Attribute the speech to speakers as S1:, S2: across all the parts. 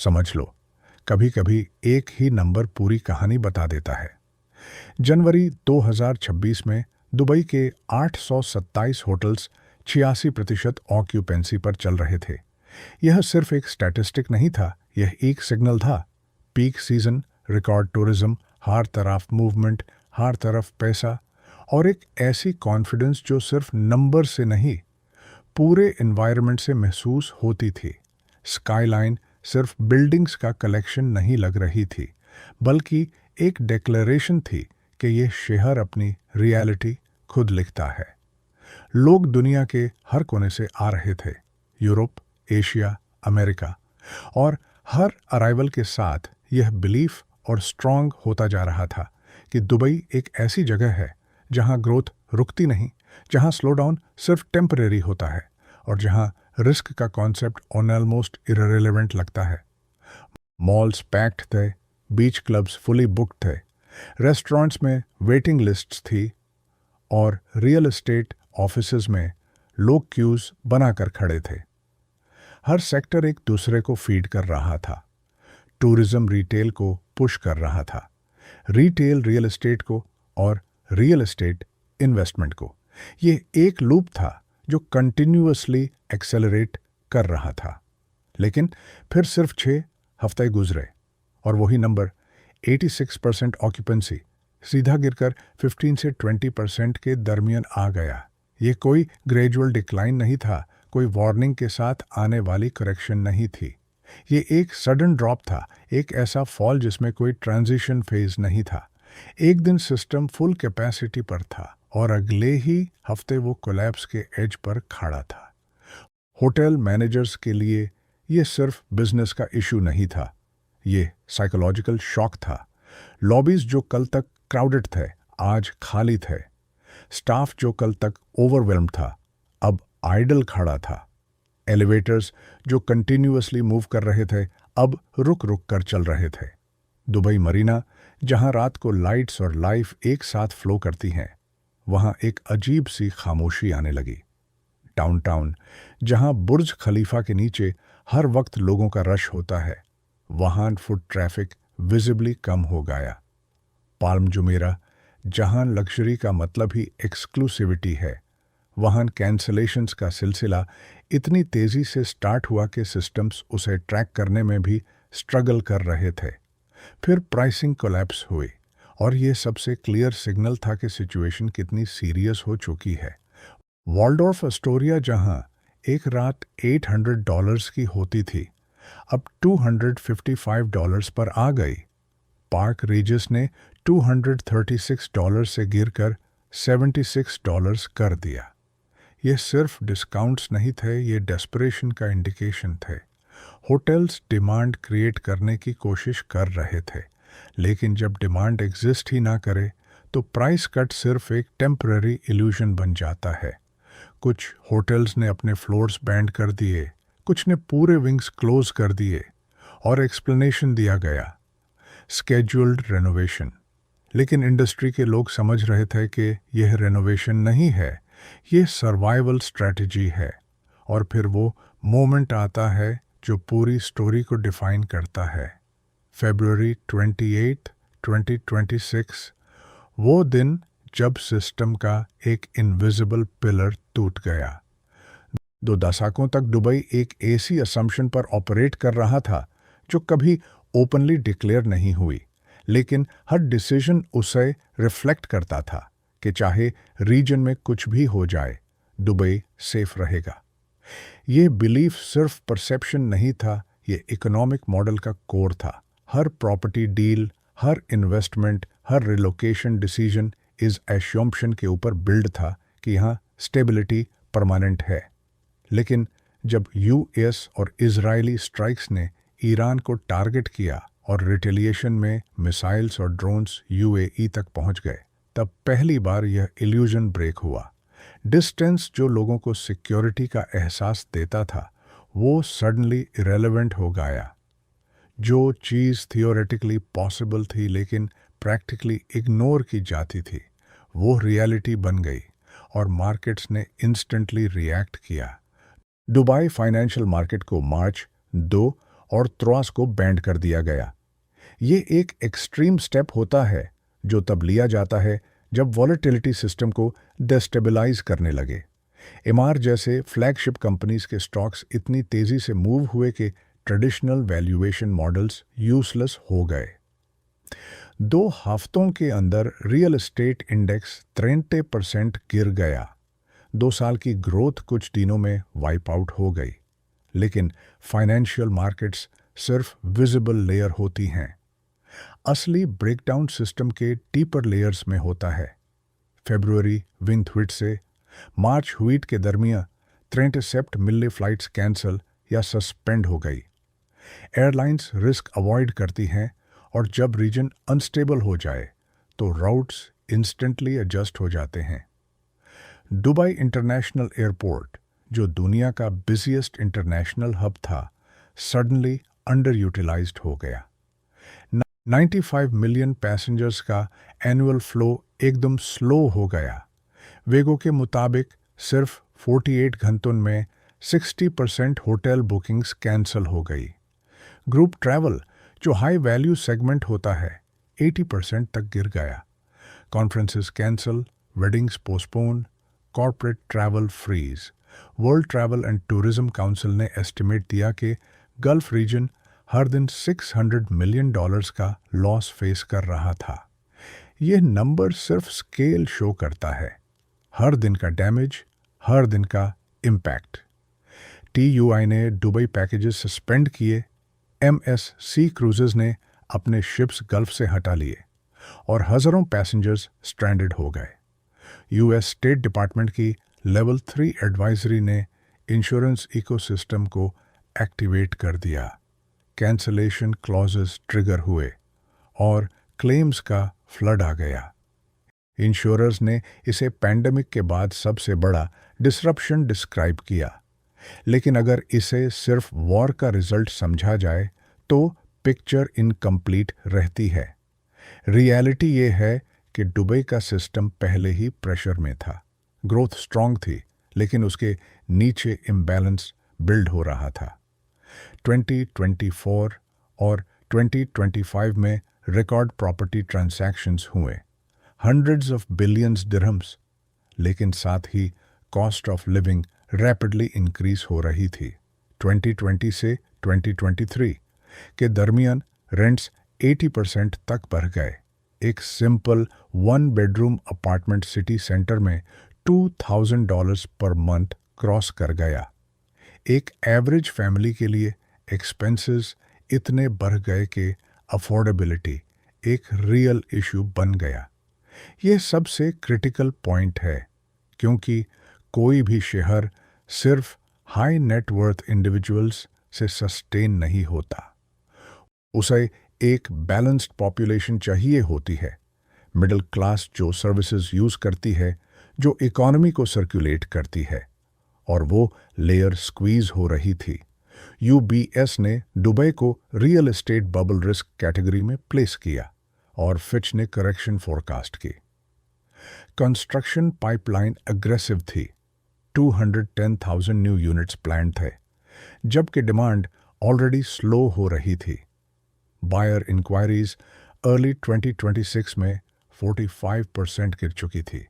S1: समझ लो, कभी कभी एक ही नंबर पूरी कहानी बता देता है। जनवरी 2026 में दुबई के 827 होटल्स 86% ऑक्यूपेंसी पर चल रहे थे। यह सिर्फ एक स्टैटिस्टिक नहीं था, यह एक सिग्नल था। पीक सीजन, रिकॉर्ड टूरिज्म, हर तरफ मूवमेंट, हर तरफ पैसा, और एक ऐसी कॉन्फिडेंस जो सिर्फ नंबर से नहीं, पूरे एनवायरनमेंट से महसूस होती थी। स्काईलाइन सिर्फ बिल्डिंग्स का कलेक्शन नहीं लग रही थी, बल्कि एक डिक्लेरेशन थी कि ये शहर अपनी रियलिटी खुद लिखता है। लोग दुनिया के हर कोने से आ रहे थे, यूरोप, एशिया, अमेरिका, और हर अराइवल के साथ यह बिलीफ और स्ट्रांग होता जा रहा था कि दुबई एक ऐसी जगह है जहां ग्रोथ रुकती नहीं, जहां स्लोडाउन सिर्फ टेम्परेरी होता है, और जहां रिस्क का कॉन्सेप्ट ऑलमोस्ट इररिलेवेंट लगता है। मॉल्स पैक्ड थे, बीच क्लब्स फुली बुक्ड थे, रेस्टोरेंट्स में वेटिंग लिस्ट्स थी, और रियल एस्टेट ऑफिसेज में लोग क्यूज बनाकर खड़े थे। हर सेक्टर एक दूसरे को फीड कर रहा था। टूरिज्म रिटेल को पुश कर रहा था, रिटेल रियल एस्टेट को, और रियल एस्टेट इन्वेस्टमेंट को। ये एक लूप था जो कंटिन्यूअसली एक्सेलरेट कर रहा था। लेकिन फिर सिर्फ 6 हफ्ते गुजरे और वही नंबर 86% ऑक्यूपेंसी सीधा गिरकर 15 से 20% के दरमियान आ गया। ये कोई ग्रेजुअल डिक्लाइन नहीं था, कोई वार्निंग के साथ आने वाली करेक्शन नहीं थी। ये एक सडन ड्रॉप था, एक ऐसा फॉल जिसमें कोई ट्रांजिशन फेज नहीं था। एक दिन सिस्टम फुल कैपेसिटी पर था और अगले ही हफ्ते वो कोलैप्स के एज पर खड़ा था। होटल मैनेजर्स के लिए ये सिर्फ बिजनेस का इशू नहीं था, ये साइकोलॉजिकल शॉक था। लॉबीज जो कल तक क्राउडेड थे आज खाली थे। स्टाफ जो कल तक ओवरवेल्म था अब आइडल खड़ा था। एलिवेटर्स जो कंटिन्यूअसली मूव कर रहे थे अब रुक रुक कर चल रहे थे। दुबई मरीना, जहां रात को लाइट्स और लाइफ एक साथ फ्लो करती हैं, वहां एक अजीब सी खामोशी आने लगी। डाउनटाउन, जहां बुर्ज खलीफा के नीचे हर वक्त लोगों का रश होता है, वहां फुट ट्रैफिक विजिबली कम हो गया। पाल्म जुमेरा, जहां लग्जरी का मतलब ही एक्सक्लूसिविटी है, वहां कैंसलेशंस का सिलसिला इतनी तेजी से स्टार्ट हुआ कि सिस्टम्स उसे ट्रैक करने में भी स्ट्रगल कर रहे थे। फिर प्राइसिंग कोलैप्स हुई, और ये सबसे क्लियर सिग्नल था कि सिचुएशन कितनी सीरियस हो चुकी है। वॉल्डोर्फ एस्टोरिया, जहां एक रात $800 की होती थी, अब $255 पर आ गई। पार्क रीजस ने $236 से गिरकर $76 कर दिया। ये सिर्फ डिस्काउंट्स नहीं थे, ये डेस्परेशन का इंडिकेशन थे। होटल्स डिमांड क्रिएट करने की कोशिश कर रहे थे, लेकिन जब डिमांड एग्जिस्ट ही ना करे तो प्राइस कट सिर्फ एक टेम्पररी इल्यूजन बन जाता है। कुछ होटल्स ने अपने फ्लोर्स बैंड कर दिए, कुछ ने पूरे विंग्स क्लोज कर दिए, और एक्सप्लेनेशन दिया गया, स्केड्यूल्ड रेनोवेशन। लेकिन इंडस्ट्री के लोग समझ रहे थे कि यह रेनोवेशन नहीं है, ये सर्वाइवल स्ट्रैटेजी है। और फिर वो मोमेंट आता है जो पूरी स्टोरी को डिफाइन करता है। फरवरी 28, 2026, वो दिन जब सिस्टम का एक इनविजिबल पिलर टूट गया। 2 दशकों तक दुबई एक ऐसी असम्पशन पर ऑपरेट कर रहा था जो कभी ओपनली डिक्लेयर नहीं हुई, लेकिन हर डिसीजन उसे रिफ्लेक्ट करता था कि चाहे रीजन में कुछ भी हो जाए, दुबई सेफ रहेगा। ये बिलीफ सिर्फ परसेप्शन नहीं था, ये इकोनॉमिक मॉडल का कोर था। हर प्रॉपर्टी डील, हर इन्वेस्टमेंट, हर रिलोकेशन डिसीजन इस एश्योम्पशन के ऊपर बिल्ड था कि यहाँ स्टेबिलिटी परमानेंट है। लेकिन जब यूएस और इजरायली स्ट्राइक्स ने ईरान को टारगेट किया और रिटेलिएशन में मिसाइल्स और ड्रोन्स यूएई तक पहुंच गए, तब पहली बार यह इल्यूजन ब्रेक हुआ। डिस्टेंस जो लोगों को सिक्योरिटी का एहसास देता था, वो सडनली इरेलेवेंट हो गया। जो चीज़ थियोरेटिकली पॉसिबल थी लेकिन प्रैक्टिकली इग्नोर की जाती थी, वो रियलिटी बन गई, और मार्केट्स ने इंस्टेंटली रिएक्ट किया। दुबई फाइनेंशियल मार्केट को मार्च 2 और त्रॉस को बैंड कर दिया गया। ये एक एक्सट्रीम स्टेप होता है जो तब लिया जाता है जब वॉलेटिलिटी सिस्टम को डेस्टेबलाइज करने लगे। एमआर जैसे फ्लैगशिप कंपनीज के स्टॉक्स इतनी तेजी से मूव हुए कि ट्रेडिशनल वैल्यूएशन मॉडल्स यूजलेस हो गए। 2 हफ्तों के अंदर रियल एस्टेट इंडेक्स 63% गिर गया। 2 साल की ग्रोथ कुछ दिनों में वाइप आउट हो गई। लेकिन फाइनेंशियल मार्केट्स सिर्फ विजिबल लेयर होती हैं। असली ब्रेकडाउन सिस्टम के डीपर लेयर्स में होता है। फरवरी विंड व्हीट से मार्च व्हीट के दरमियान 63 मिले फ्लाइट्स कैंसिल या सस्पेंड हो गई। एयरलाइंस रिस्क अवॉइड करती हैं और जब रीजन अनस्टेबल हो जाए तो राउट्स इंस्टेंटली एडजस्ट हो जाते हैं। दुबई इंटरनेशनल एयरपोर्ट, जो दुनिया का बिजिएस्ट इंटरनेशनल हब था, सडनली अंडर यूटिलाइज्ड हो गया। 95 मिलियन पैसेंजर्स का एनुअल फ्लो एकदम स्लो हो गया। वेगो के मुताबिक सिर्फ 48 घंटों में 60% होटल बुकिंग्स कैंसिल हो गई। ग्रुप ट्रैवल, जो हाई वैल्यू सेगमेंट होता है, 80% तक गिर गया। Conferences cancel, weddings postpone, corporate travel freeze. World travel and tourism council ने एस्टिमेट दिया कि गल्फ रीजन हर दिन $600 मिलियन का लॉस फेस कर रहा था। यह नंबर सिर्फ स्केल शो करता है, हर दिन का डैमेज, हर दिन का इम्पैक्ट। TUI ने दुबई पैकेजेस सस्पेंड किए, MSC क्रूजेस ने अपने शिप्स गल्फ से हटा लिए और हज़ारों पैसेंजर्स स्ट्रैंडेड हो गए। US स्टेट डिपार्टमेंट की लेवल 3 एडवाइजरी ने इंश्योरेंस इकोसिस्टम को एक्टिवेट कर दिया। कैंसलेशन क्लॉजेस ट्रिगर हुए और क्लेम्स का फ्लड आ गया। इंश्योरर्स ने इसे पैंडेमिक के बाद सबसे बड़ा डिसरप्शन डिस्क्राइब किया। लेकिन अगर इसे सिर्फ वॉर का रिजल्ट समझा जाए तो पिक्चर इनकम्प्लीट रहती है। रियलिटी ये है कि दुबई का सिस्टम पहले ही प्रेशर में था। ग्रोथ स्ट्रांग थी, लेकिन उसके नीचे इम्बैलेंस बिल्ड हो रहा था। 2024 और 2025 में रिकॉर्ड प्रॉपर्टी ट्रांजैक्शंस हुए, हंड्रेड्स ऑफ बिलियंस दिरहम्स, लेकिन साथ ही cost of living rapidly increase हो रही थी। 2020 से 2023 के दरमियान रेंट्स 80% तक बढ़ गए। एक simple 1 bedroom apartment city centre में $2,000 पर मंथ क्रॉस कर गया। एक एवरेज फैमिली के लिए एक्सपेंसेस इतने बढ़ गए कि अफोर्डेबिलिटी एक रियल इशू बन गया। यह सबसे क्रिटिकल पॉइंट है, क्योंकि कोई भी शहर सिर्फ हाई नेटवर्थ इंडिविजुअल्स से सस्टेन नहीं होता। उसे एक बैलेंस्ड पॉपुलेशन चाहिए होती है। मिडिल क्लास जो सर्विसेज यूज़ करती है, जो इकोनॉमी को सर्कुलेट करती है, और वो लेयर स्क्वीज हो रही थी। UBS ने दुबई को real estate bubble risk category में प्लेस किया और फिच ने करेक्शन फोरकास्ट की। कंस्ट्रक्शन पाइपलाइन अग्रेसिव थी, 210,000 न्यू यूनिट्स प्लान थे, जबकि डिमांड ऑलरेडी स्लो हो रही थी। बायर इंक्वायरीज अर्ली 2026 में 45% गिर चुकी थी।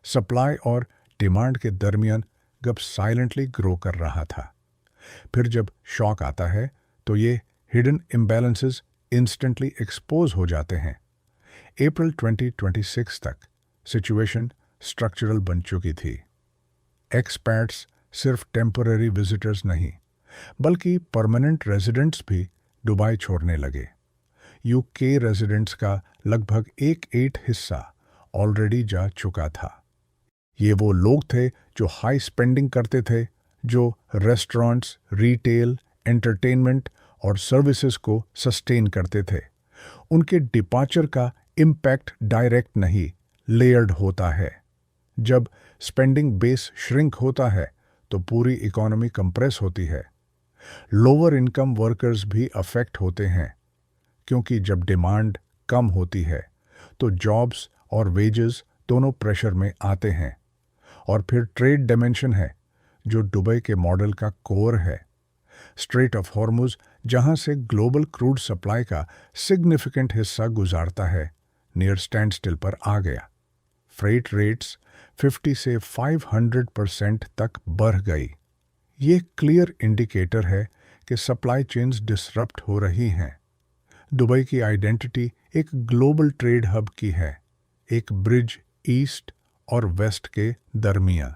S1: सप्लाई और डिमांड के दरमियान गप साइलेंटली ग्रो कर रहा था। फिर जब शॉक आता है तो ये हिडन इम्बैलेंसेस इंस्टेंटली एक्सपोज हो जाते हैं। अप्रैल 2026 तक सिचुएशन स्ट्रक्चरल बन चुकी थी। एक्सपैट्स सिर्फ टेम्पररी विजिटर्स नहीं, बल्कि परमानेंट रेजिडेंट्स भी दुबई छोड़ने लगे। UK रेजिडेंट्स का लगभग एक हिस्सा ऑलरेडी जा चुका था। ये वो लोग थे जो हाई स्पेंडिंग करते थे, जो रेस्टोरेंट्स, रिटेल, एंटरटेनमेंट और सर्विसेज को सस्टेन करते थे। उनके डिपार्चर का इम्पैक्ट डायरेक्ट नहीं, लेयर्ड होता है। जब स्पेंडिंग बेस श्रिंक होता है तो पूरी इकोनॉमी कंप्रेस होती है। लोअर इनकम वर्कर्स भी अफेक्ट होते हैं, क्योंकि जब डिमांड कम होती है तो जॉब्स और वेजेस दोनों प्रेशर में आते हैं। और फिर ट्रेड डायमेंशन है, जो दुबई के मॉडल का कोर है। स्ट्रेट ऑफ हॉर्मुज, जहां से ग्लोबल क्रूड सप्लाई का सिग्निफिकेंट हिस्सा गुजारता है, नियर स्टैंड स्टिल पर आ गया। फ्रेट रेट्स 50 से 500% तक बढ़ गई। ये क्लियर इंडिकेटर है कि सप्लाई चेन्स डिसरप्ट हो रही हैं। दुबई की आइडेंटिटी एक ग्लोबल ट्रेड हब की है, एक ब्रिज ईस्ट और वेस्ट के दरमियान।